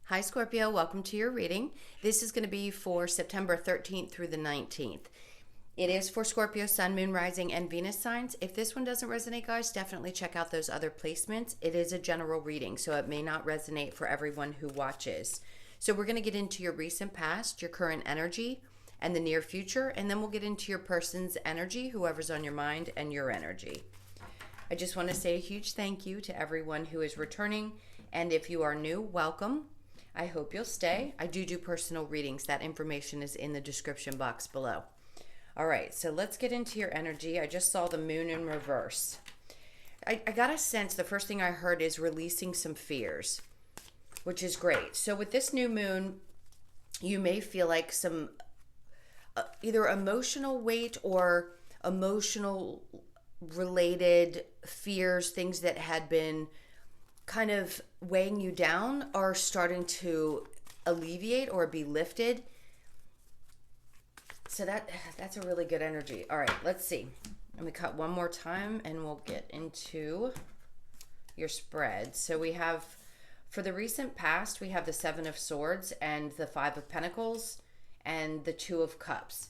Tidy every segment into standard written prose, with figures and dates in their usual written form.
Hi, Scorpio. Welcome to your reading. This is going to be for September 13th through the 19th. It is for Scorpio, Sun, Moon, Rising, and Venus signs. If this one doesn't resonate, guys, definitely check out those other placements. It is a general reading, so it may not resonate for everyone who watches. So we're going to get into your recent past, your current energy, and the near future, and then we'll get into your person's energy, whoever's on your mind, and your energy. I just want to say a huge thank you to everyone who is returning, and if you are new, welcome. I hope you'll stay. I do personal readings. That information is in the description box below. All right, so let's get into your energy. I just saw the moon in reverse. I got a sense, the first thing I heard is releasing some fears, which is great. So with this new moon, you may feel like some either emotional weight or emotional related fears, things that had been kind of weighing you down are starting to alleviate or be lifted. So that's a really good energy. All right, let's see. Let me cut one more time and we'll get into your spread. So we have, for the recent past, we have the Seven of Swords and the Five of Pentacles and the Two of Cups.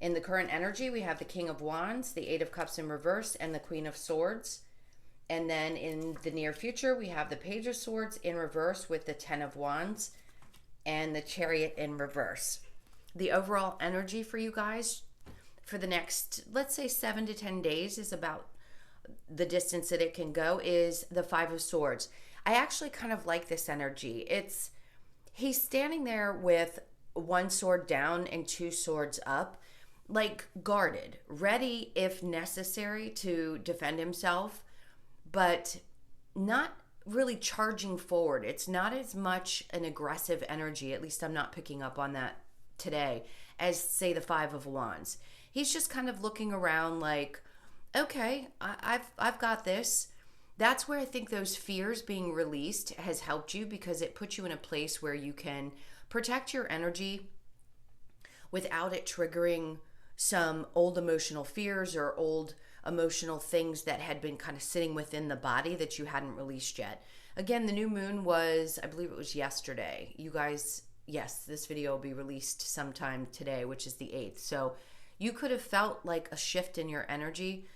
In the current energy, we have the King of Wands, the Eight of Cups in reverse, and the Queen of Swords. And then in the near future, we have the Page of Swords in reverse with the Ten of Wands and the Chariot in reverse. The overall energy for you guys for the next, let's say 7 to 10 days is about the distance that it can go, is the Five of Swords. I actually kind of like this energy. He's standing there with one sword down and two swords up, like guarded, ready if necessary to defend himself, but not really charging forward. It's not as much an aggressive energy, at least I'm not picking up on that today, as say the Five of Wands. He's just kind of looking around like, okay, I've got this. That's where I think those fears being released has helped you, because it puts you in a place where you can protect your energy without it triggering some old emotional fears or old emotional things that had been kind of sitting within the body that you hadn't released yet. Again, the new moon was, I believe it was yesterday. You guys, yes, this video will be released sometime today, which is the 8th. So you could have felt like a shift in your energy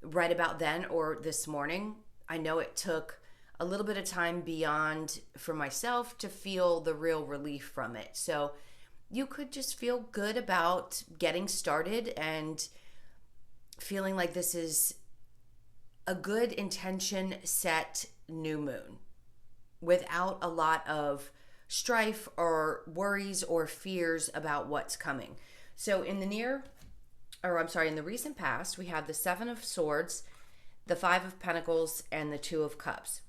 right about then or this morning. I know it took a little bit of time beyond for myself to feel the real relief from it. So you could just feel good about getting started and feeling like this is a good intention set new moon without a lot of strife or worries or fears about what's coming. So in the recent past, we have the Seven of Swords, the Five of Pentacles, and the Two of Cups.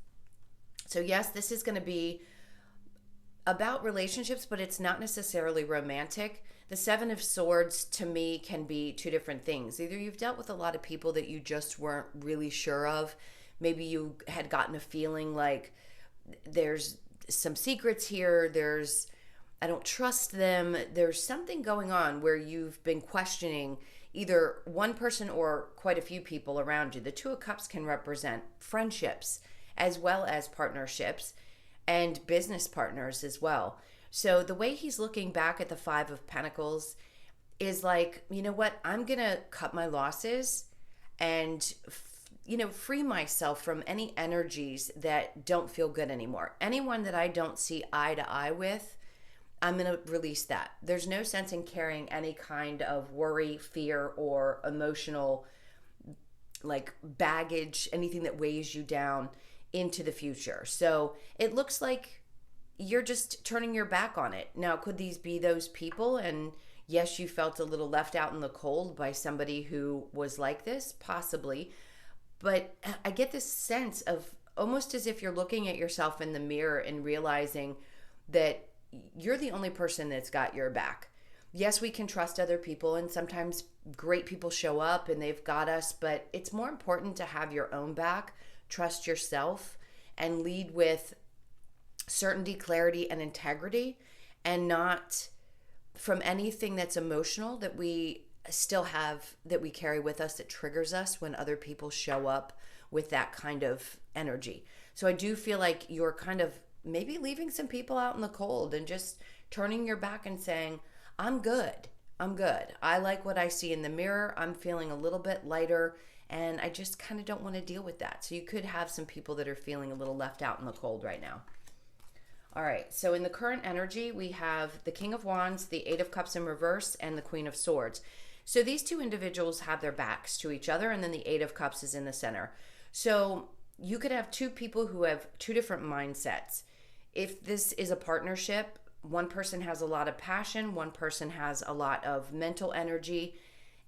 So yes, this is going to be about relationships, but it's not necessarily romantic. The Seven of Swords to me can be two different things. Either you've dealt with a lot of people that you just weren't really sure of. Maybe you had gotten a feeling like there's some secrets here. I don't trust them. There's something going on where you've been questioning either one person or quite a few people around you. The Two of Cups can represent friendships as well as partnerships and business partners as well. So the way he's looking back at the Five of Pentacles is like, you know what? I'm going to cut my losses and, free myself from any energies that don't feel good anymore. Anyone that I don't see eye to eye with, I'm going to release that. There's no sense in carrying any kind of worry, fear, or emotional like baggage, anything that weighs you down into the future. So it looks like you're just turning your back on it. Now, could these be those people? And yes, you felt a little left out in the cold by somebody who was like this, possibly. But I get this sense of almost as if you're looking at yourself in the mirror and realizing that you're the only person that's got your back. Yes, we can trust other people, and sometimes great people show up and they've got us, but it's more important to have your own back, trust yourself, and lead with certainty, clarity, and integrity, and not from anything that's emotional that we still have, that we carry with us, that triggers us when other people show up with that kind of energy. So I do feel like you're kind of maybe leaving some people out in the cold and just turning your back and saying, I'm good. I'm good. I like what I see in the mirror. I'm feeling a little bit lighter, and I just kind of don't want to deal with that. So you could have some people that are feeling a little left out in the cold right now. All right, so in the current energy, we have the King of Wands, the Eight of Cups in reverse, and the Queen of Swords. So these two individuals have their backs to each other, and then the Eight of Cups is in the center. So you could have two people who have two different mindsets. If this is a partnership, one person has a lot of passion, one person has a lot of mental energy,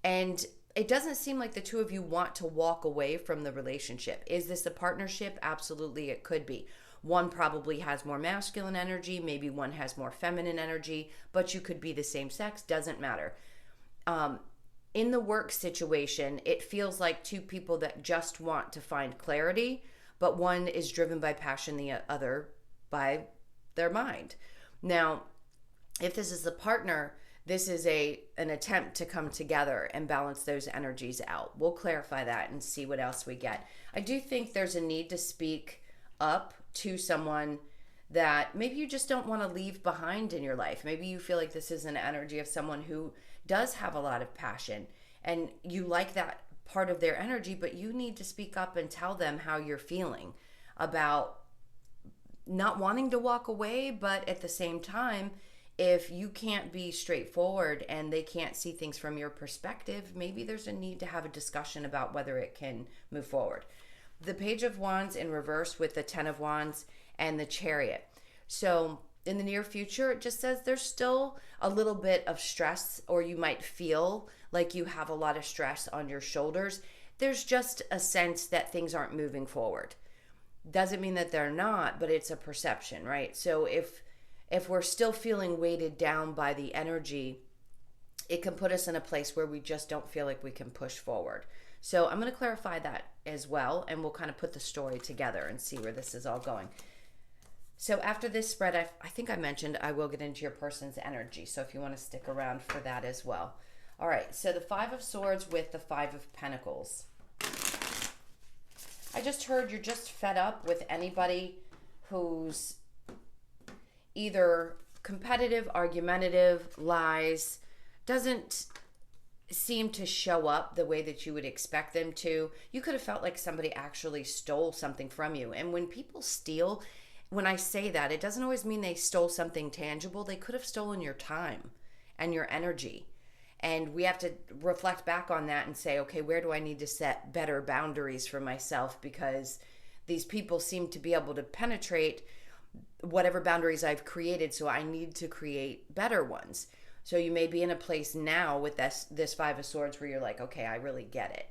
and it doesn't seem like the two of you want to walk away from the relationship. Is this a partnership? Absolutely, it could be. One probably has more masculine energy, maybe one has more feminine energy, but you could be the same sex, doesn't matter. In the work situation, it feels like two people that just want to find clarity, but one is driven by passion, the other by their mind. Now, if this is a partner, this is an attempt to come together and balance those energies out. We'll clarify that and see what else we get. I do think there's a need to speak up to someone that maybe you just don't want to leave behind in your life. Maybe you feel like this is an energy of someone who does have a lot of passion and you like that part of their energy, but you need to speak up and tell them how you're feeling about not wanting to walk away, but at the same time, if you can't be straightforward and they can't see things from your perspective, maybe there's a need to have a discussion about whether it can move forward. The Page of Wands in reverse with the Ten of Wands and the Chariot. So in the near future, it just says there's still a little bit of stress, or you might feel like you have a lot of stress on your shoulders. There's just a sense that things aren't moving forward. Doesn't mean that they're not, but it's a perception, right? So if we're still feeling weighted down by the energy, it can put us in a place where we just don't feel like we can push forward. So I'm going to clarify that as well, and we'll kind of put the story together and see where this is all going. So after this spread, I think I mentioned I will get into your person's energy, so if you want to stick around for that as well. All right, so the Five of Swords with the Five of Pentacles. I just heard you're just fed up with anybody who's either competitive, argumentative, lies, doesn't seem to show up the way that you would expect them to. You could have felt like somebody actually stole something from you. And when people steal, when I say that, it doesn't always mean they stole something tangible. They could have stolen your time and your energy. And we have to reflect back on that and say, okay, where do I need to set better boundaries for myself? Because these people seem to be able to penetrate whatever boundaries I've created, so I need to create better ones. So you may be in a place now with this Five of Swords where you're like, okay, I really get it.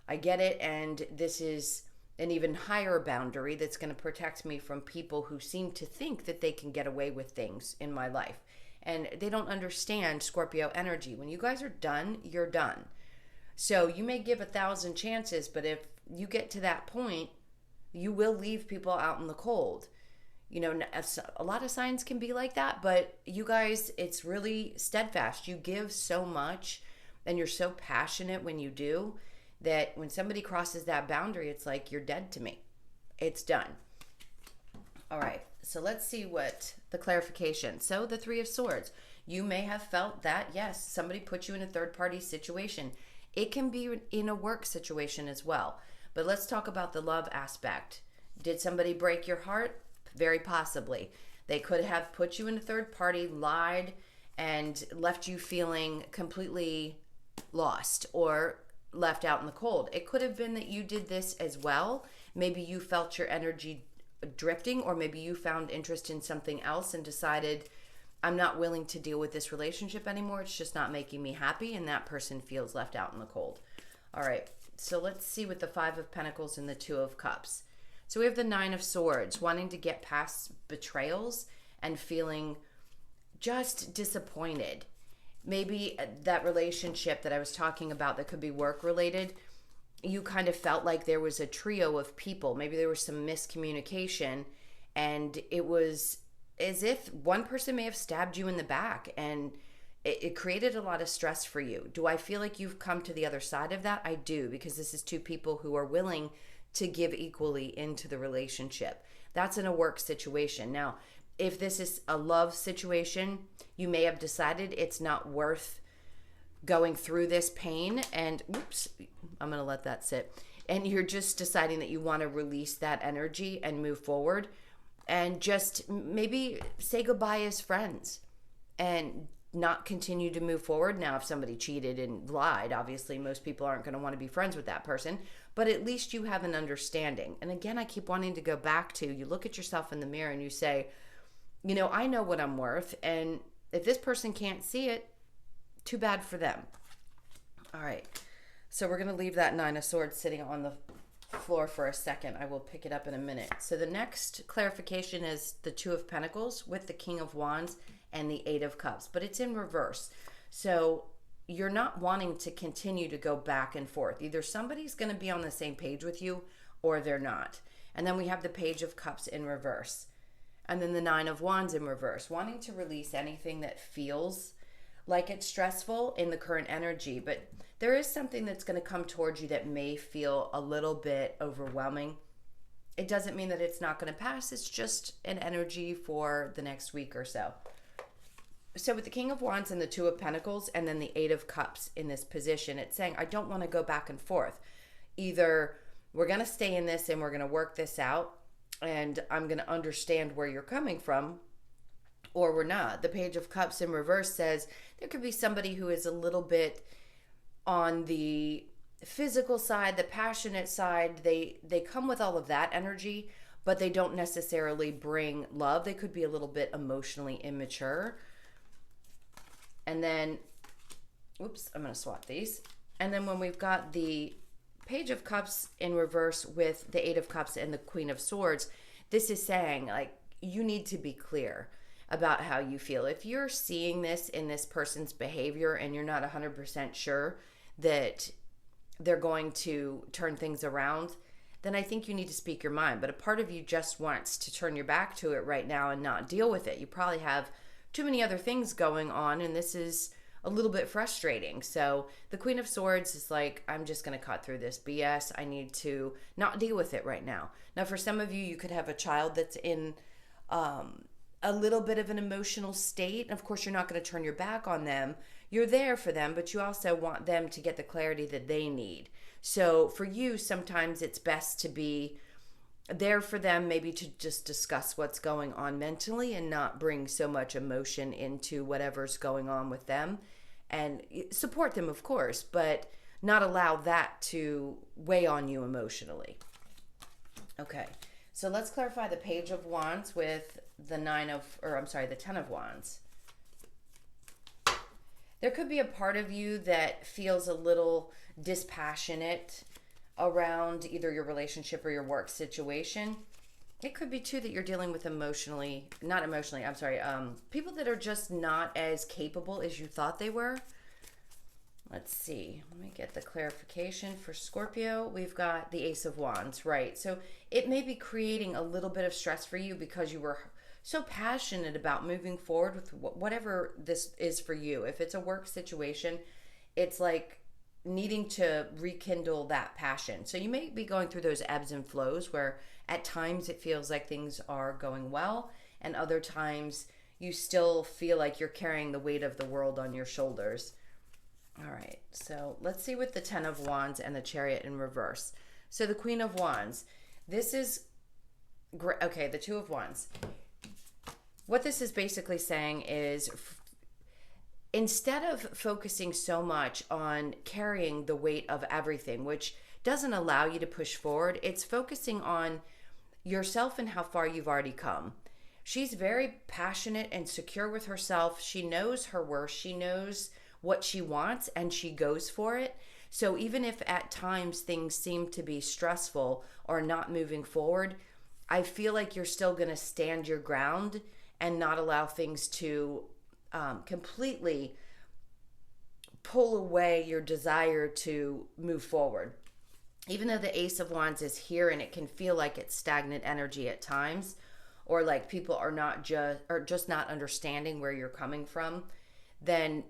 I get it, and this is an even higher boundary that's going to protect me from people who seem to think that they can get away with things in my life. And they don't understand Scorpio energy. When you guys are done, you're done. So you may give 1,000 chances, but if you get to that point, you will leave people out in the cold. You know, a lot of signs can be like that, but you guys, it's really steadfast. You give so much and you're so passionate when you do that when somebody crosses that boundary, it's like you're dead to me. It's done. All right, so let's see what the clarification. So the Three of Swords, you may have felt that, yes, somebody put you in a third-party situation. It can be in a work situation as well. But let's talk about the love aspect. Did somebody break your heart? Very possibly. They could have put you in a third party, lied, and left you feeling completely lost or left out in the cold. It could have been that you did this as well. Maybe you felt your energy drifting, or maybe you found interest in something else and decided, I'm not willing to deal with this relationship anymore. It's just not making me happy, and that person feels left out in the cold. All right, so let's see with the Five of Pentacles and the Two of Cups. So we have the Nine of Swords, wanting to get past betrayals and feeling just disappointed. Maybe that relationship that I was talking about that could be work related, you kind of felt like there was a trio of people. Maybe there was some miscommunication, and it was as if one person may have stabbed you in the back, and it created a lot of stress for you. Do I feel like you've come to the other side of that? I do, because this is two people who are willing to give equally into the relationship. That's in a work situation. Now, if this is a love situation, you may have decided it's not worth going through this pain, and oops, I'm going to let that sit. And you're just deciding that you want to release that energy and move forward and just maybe say goodbye as friends and not continue to move forward. Now, if somebody cheated and lied, obviously most people aren't going to want to be friends with that person, but at least you have an understanding. And again, I keep wanting to go back to, you look at yourself in the mirror and you say, you know, I know what I'm worth, and if this person can't see it, too bad for them. All right. So we're going to leave that Nine of Swords sitting on the floor for a second. I will pick it up in a minute. So the next clarification is the Two of Pentacles with the King of Wands and the Eight of Cups, but it's in reverse. So you're not wanting to continue to go back and forth. Either somebody's going to be on the same page with you or they're not. And then we have the Page of Cups in reverse. And then the Nine of Wands in reverse, wanting to release anything that feels like it's stressful in the current energy, but there is something that's going to come towards you that may feel a little bit overwhelming. It doesn't mean that it's not going to pass. It's just an energy for the next week or so. So with the King of Wands and the Two of Pentacles and then the Eight of Cups in this position, it's saying, I don't want to go back and forth. Either we're going to stay in this and we're going to work this out and I'm going to understand where you're coming from, or we're not. The Page of Cups in reverse says there could be somebody who is a little bit on the physical side, the passionate side. They come with all of that energy, but they don't necessarily bring love. They could be a little bit emotionally immature. And then, oops, I'm going to swap these. And then when we've got the Page of Cups in reverse with the Eight of Cups and the Queen of Swords, this is saying, like, you need to be clear about how you feel. If you're seeing this in this person's behavior and you're not 100% sure that they're going to turn things around, then I think you need to speak your mind. But a part of you just wants to turn your back to it right now and not deal with it. You probably have too many other things going on, and this is a little bit frustrating. So the Queen of Swords is like, I'm just going to cut through this BS. I need to not deal with it right now. Now, for some of you, you could have a child that's in a little bit of an emotional state. Of course, you're not going to turn your back on them. You're there for them, but you also want them to get the clarity that they need. So for you, sometimes it's best to be there for them, maybe to just discuss what's going on mentally and not bring so much emotion into whatever's going on with them, and support them, of course, but not allow that to weigh on you emotionally. Okay, so let's clarify the Page of Wands with the the Ten of Wands. There could be a part of you that feels a little dispassionate around either your relationship or your work situation. It could be too that you're dealing with people that are just not as capable as you thought they were. Let's see. Let me get the clarification for Scorpio. We've got the Ace of Wands, right? So it may be creating a little bit of stress for you because you were so passionate about moving forward with whatever this is for you. If it's a work situation, it's like needing to rekindle that passion. So you may be going through those ebbs and flows where at times it feels like things are going well, and other times you still feel like you're carrying the weight of the world on your shoulders. All right, so let's see with the Ten of Wands and the Chariot in reverse. So the Queen of Wands, this is great. Okay, the Two of Wands. What this is basically saying is, instead of focusing so much on carrying the weight of everything, which doesn't allow you to push forward, it's focusing on yourself and how far you've already come. She's very passionate and secure with herself. She knows her worth. She knows what she wants and she goes for it. So even if at times things seem to be stressful or not moving forward, I feel like you're still going to stand your ground and not allow things to completely pull away your desire to move forward. Even though the Ace of Wands is here and it can feel like it's stagnant energy at times, or like people are just not understanding where you're coming from, then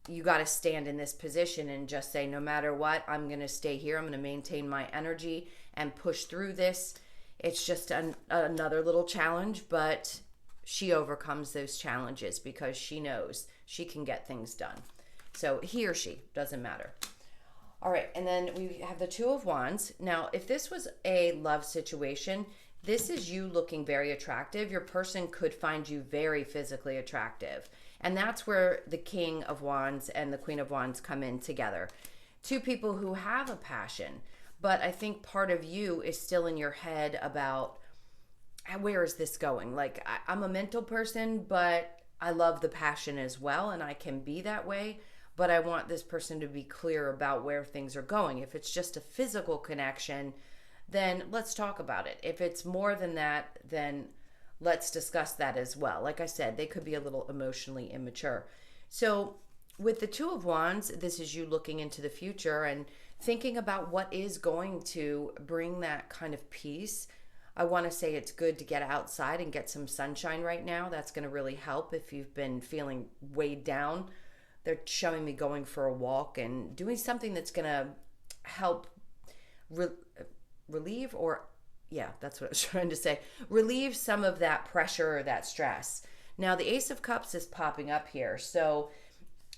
you got to stand in this position and just say, no matter what, I'm going to stay here. I'm going to maintain my energy and push through this. It's just another little challenge, but she overcomes those challenges because she knows she can get things done. So he or she, doesn't matter. All right, and then we have the Two of Wands. Now, if this was a love situation, this is you looking very attractive. Your person could find you very physically attractive. And that's where the King of Wands and the Queen of Wands come in together. Two people who have a passion, but I think part of you is still in your head about where is this going? Like, I'm a mental person, but I love the passion as well, and I can be that way. But I want this person to be clear about where things are going. If it's just a physical connection, then let's talk about it. If it's more than that, then let's discuss that as well. Like I said, they could be a little emotionally immature. So with the Two of Wands, this is you looking into the future and thinking about what is going to bring that kind of peace. I want to say it's good to get outside and get some sunshine right now. That's going to really help if you've been feeling weighed down. They're showing me going for a walk and doing something that's going to help relieve, or yeah, that's what I was trying to say. Relieve some of that pressure or that stress. Now, the Ace of Cups is popping up here. So,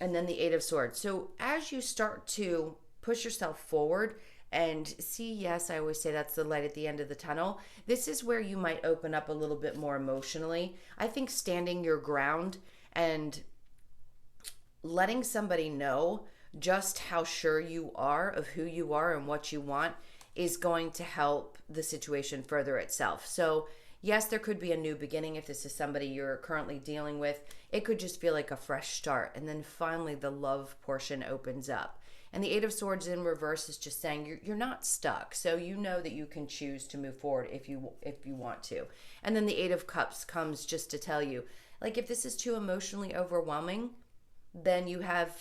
and then the Eight of Swords. So as you start to push yourself forward and see, yes, I always say that's the light at the end of the tunnel. This is where you might open up a little bit more emotionally. I think standing your ground and letting somebody know just how sure you are of who you are and what you want is going to help the situation further itself. So yes, there could be a new beginning if this is somebody you're currently dealing with. It could just feel like a fresh start. And then finally the love portion opens up. And the Eight of Swords in reverse is just saying you're not stuck. So you know that you can choose to move forward if you want to. And then the Eight of Cups comes just to tell you, like, if this is too emotionally overwhelming, then you have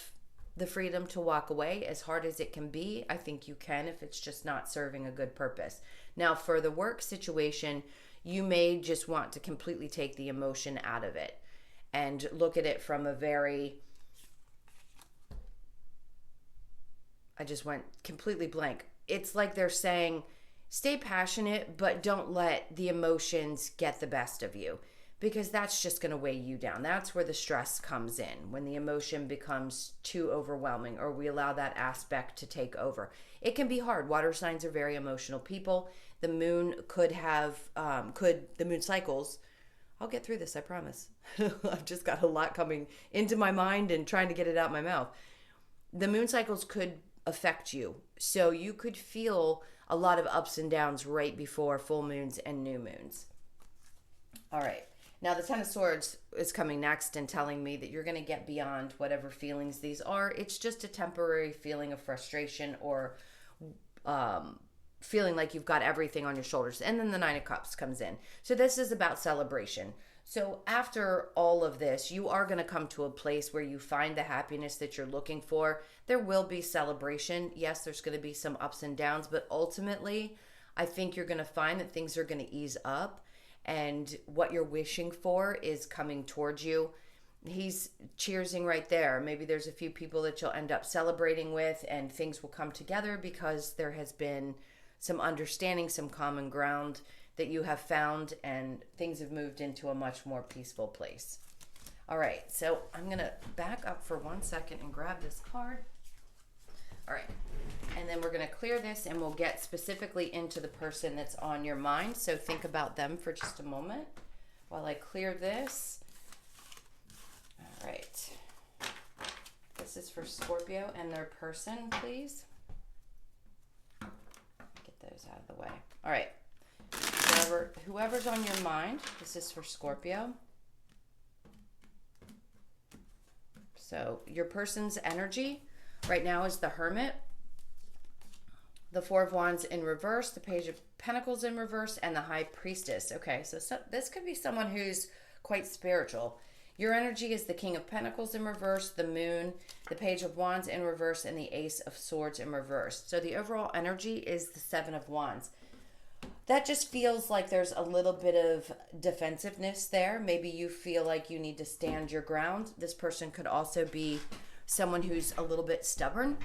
the freedom to walk away. As hard as it can be, I think you can if it's just not serving a good purpose. Now, for the work situation, you may just want to completely take the emotion out of it and look at it from a very... I just went completely blank. It's like they're saying, stay passionate, but don't let the emotions get the best of you, because that's just going to weigh you down. That's where the stress comes in, when the emotion becomes too overwhelming or we allow that aspect to take over. It can be hard. Water signs are very emotional people. The moon could have, the moon cycles. I'll get through this, I promise. I've just got a lot coming into my mind and trying to get it out my mouth. The moon cycles could affect you. So you could feel a lot of ups and downs right before full moons and new moons. All right. Now the Ten of Swords is coming next and telling me that you're going to get beyond whatever feelings these are. It's just a temporary feeling of frustration or feeling like you've got everything on your shoulders. And then the Nine of Cups comes in. So this is about celebration. So after all of this, you are going to come to a place where you find the happiness that you're looking for. There will be celebration. Yes, there's going to be some ups and downs, but ultimately, I think you're going to find that things are going to ease up and what you're wishing for is coming towards you. He's cheersing right there. Maybe there's a few people that you'll end up celebrating with and things will come together because there has been some understanding, some common ground that you have found, and things have moved into a much more peaceful place. All right, so I'm going to back up for 1 second and grab this card. All right, and then we're going to clear this and we'll get specifically into the person that's on your mind. So think about them for just a moment while I clear this. All right, this is for Scorpio and their person, please. Get those out of the way. All right. Whoever's on your mind, this is for Scorpio. So your person's energy right now is the Hermit, the Four of Wands in reverse, the Page of Pentacles in reverse, and the High Priestess. Okay, so this could be someone who's quite spiritual. Your energy is the King of Pentacles in reverse, the Moon, the Page of Wands in reverse, and the Ace of Swords in reverse. So the overall energy is the Seven of Wands. That just feels like there's a little bit of defensiveness there. Maybe you feel like you need to stand your ground. This person could also be someone who's a little bit stubborn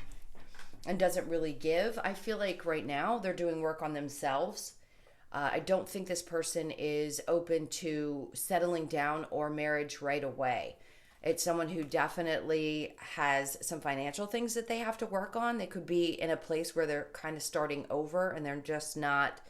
and doesn't really give. I feel like right now they're doing work on themselves. I don't think this person is open to settling down or marriage right away. It's someone who definitely has some financial things that they have to work on. They could be in a place where they're kind of starting over and they're just not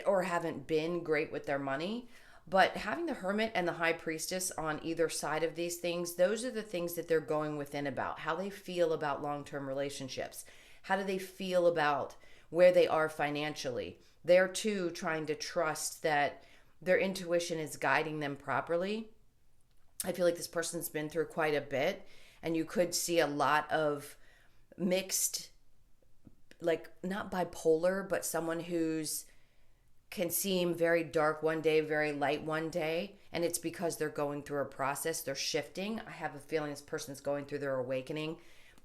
or haven't been great with their money. But having the Hermit and the High Priestess on either side of these things, those are the things that they're going within about how they feel about long term relationships. How do they feel about where they are financially? They're too trying to trust that their intuition is guiding them properly. I feel like this person's been through quite a bit, and you could see a lot of mixed, like not bipolar, but someone who's can seem very dark one day, very light one day, and it's because they're going through a process, they're shifting. I have a feeling this person's going through their awakening,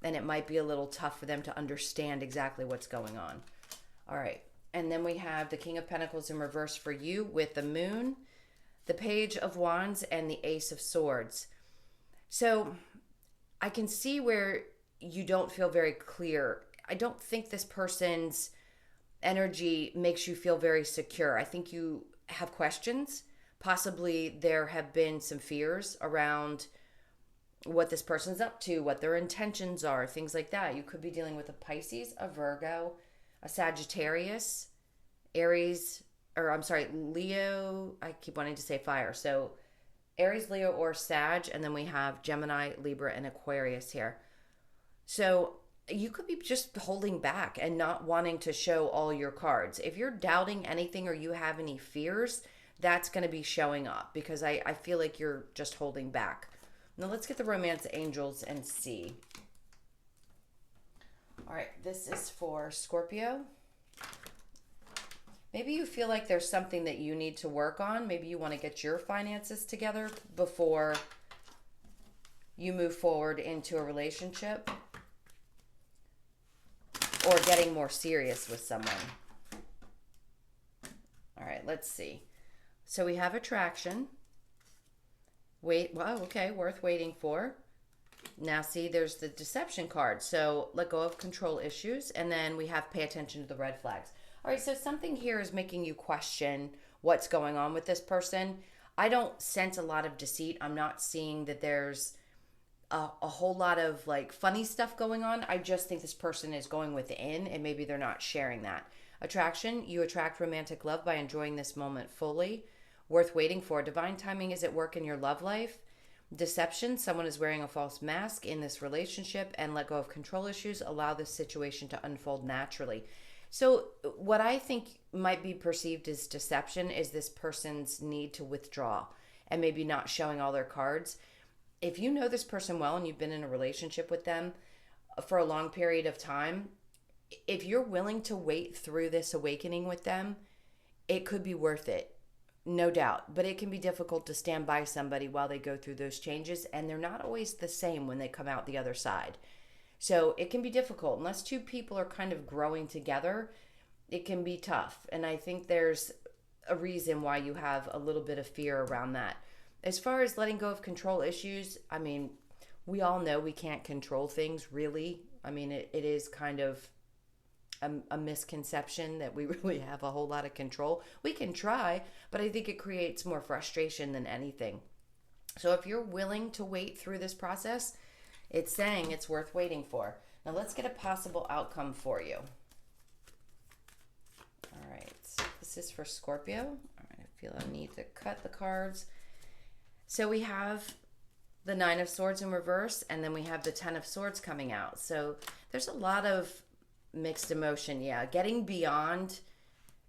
and it might be a little tough for them to understand exactly what's going on. All right, and then we have the King of Pentacles in reverse for you with the Moon, the Page of Wands, and the Ace of Swords. So I can see where you don't feel very clear. I don't think this person's energy makes you feel very secure. I think you have questions. Possibly there have been some fears around what this person's up to, what their intentions are, things like that. You could be dealing with a Pisces, a Virgo, a Sagittarius, Aries, or I'm sorry, Leo. I keep wanting to say fire. So Aries, Leo, or Sag, and then we have Gemini, Libra, and Aquarius here. So you could be just holding back and not wanting to show all your cards. If you're doubting anything or you have any fears, that's going to be showing up because I feel like you're just holding back. Now let's get the romance angels and see. All right, this is for Scorpio. Maybe you feel like there's something that you need to work on. Maybe you want to get your finances together before you move forward into a relationship or getting more serious with someone. All right, let's see. So we have attraction. Wait, wow, okay, worth waiting for. Now see, there's the deception card. So let go of control issues. And then we have pay attention to the red flags. All right, so something here is making you question what's going on with this person. I don't sense a lot of deceit. I'm not seeing that there's a whole lot of like funny stuff going on. I just think this person is going within and maybe they're not sharing that. Attraction, you attract romantic love by enjoying this moment fully. Worth waiting for. Divine timing is at work in your love life. Deception, someone is wearing a false mask in this relationship, and let go of control issues. Allow this situation to unfold naturally. So what I think might be perceived as deception is this person's need to withdraw and maybe not showing all their cards. If you know this person well and you've been in a relationship with them for a long period of time, if you're willing to wait through this awakening with them, it could be worth it, no doubt. But it can be difficult to stand by somebody while they go through those changes, and they're not always the same when they come out the other side. So it can be difficult. Unless two people are kind of growing together, it can be tough. And I think there's a reason why you have a little bit of fear around that. As far as letting go of control issues, I mean, we all know we can't control things, really. I mean, it is kind of a misconception that we really have a whole lot of control. We can try, but I think it creates more frustration than anything. So if you're willing to wait through this process, it's saying it's worth waiting for. Now let's get a possible outcome for you. All right, this is for Scorpio. All right, I feel I need to cut the cards. So we have the Nine of Swords in reverse, and then we have the Ten of Swords coming out. So there's a lot of mixed emotion, yeah. Getting beyond,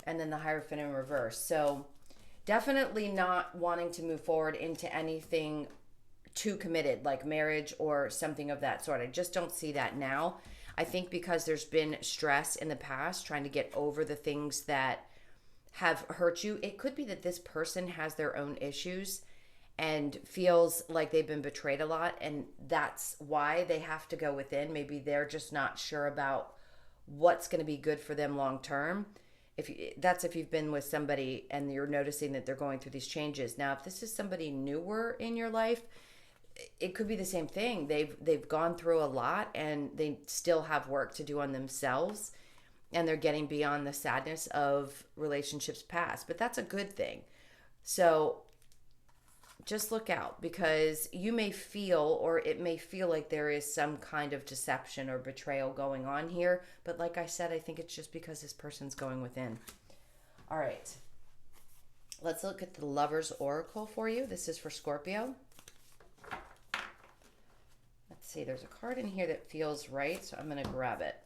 and then the Hierophant in reverse. So definitely not wanting to move forward into anything too committed, like marriage or something of that sort. I just don't see that now. I think because there's been stress in the past trying to get over the things that have hurt you. It could be that this person has their own issues and feels like they've been betrayed a lot, and that's why they have to go within. Maybe they're just not sure about what's going to be good for them long term. If you've been with somebody and you're noticing that they're going through these changes. Now, if this is somebody newer in your life, it could be the same thing. They've gone through a lot and they still have work to do on themselves. and they're getting beyond the sadness of relationships past. But that's a good thing. So just look out, because you may feel, or it may feel like there is some kind of deception or betrayal going on here. But like I said, I think it's just because this person's going within. All right. Let's look at the Lover's Oracle for you. This is for Scorpio. Let's see. There's a card in here that feels right, so I'm going to grab it.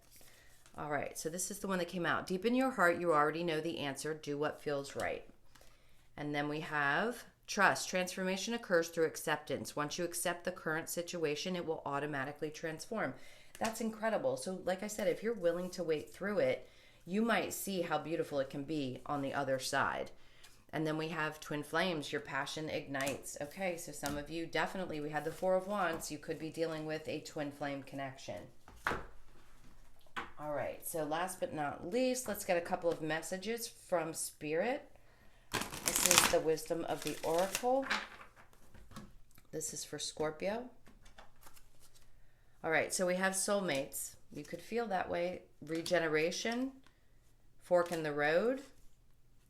All right. So this is the one that came out. Deep in your heart, you already know the answer. Do what feels right. And then we have trust. Transformation occurs through acceptance. Once you accept the current situation, it will automatically transform. That's incredible. So like I said, if you're willing to wait through it, you might see how beautiful it can be on the other side. And then we have twin flames. Your passion ignites. Okay, so some of you definitely, we had the Four of Wands. You could be dealing with a twin flame connection. All right, so last but not least, let's get a couple of messages from Spirit. This is the Wisdom of the Oracle. This is for Scorpio. All right, so we have soulmates. You could feel that way. Regeneration, fork in the road,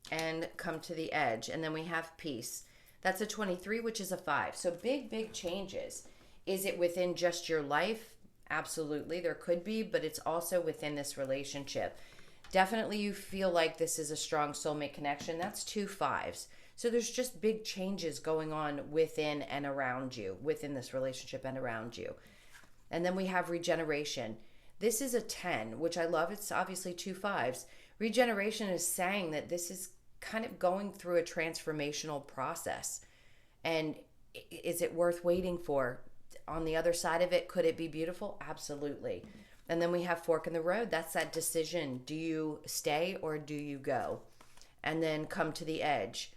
and come to the edge. And then we have peace. That's a 23, which is a 5. So big changes. Is it within just your life? Absolutely, there could be, but it's also within this relationship. Definitely you feel like this is a strong soulmate connection. That's 2 5s. So there's just big changes going on within and around you, within this relationship and around you. And then we have regeneration. This is a 10, which I love. It's obviously 2 5s. Regeneration is saying that this is kind of going through a transformational process. And is it worth waiting for? On the other side of it, could it be beautiful? Absolutely. And then we have fork in the road. That's that decision. Do you stay or do you go? And then come to the edge.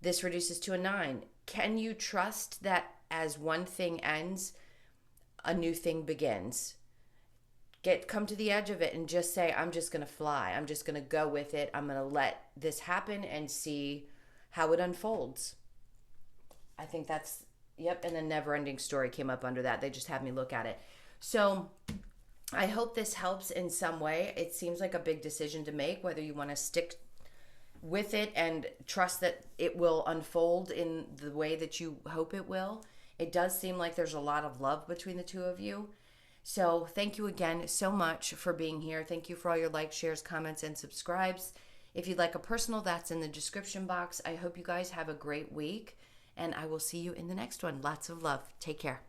This reduces to a 9. Can you trust that as one thing ends, a new thing begins? Come to the edge of it and just say, I'm just going to fly. I'm just going to go with it. I'm going to let this happen and see how it unfolds. I think that's, yep. And the Never Ending Story came up under that. They just had me look at it. So I hope this helps in some way. It seems like a big decision to make, whether you want to stick with it and trust that it will unfold in the way that you hope it will. It does seem like there's a lot of love between the two of you. So thank you again so much for being here. Thank you for all your likes, shares, comments, and subscribes. If you'd like a personal, that's in the description box. I hope you guys have a great week, and I will see you in the next one. Lots of love. Take care.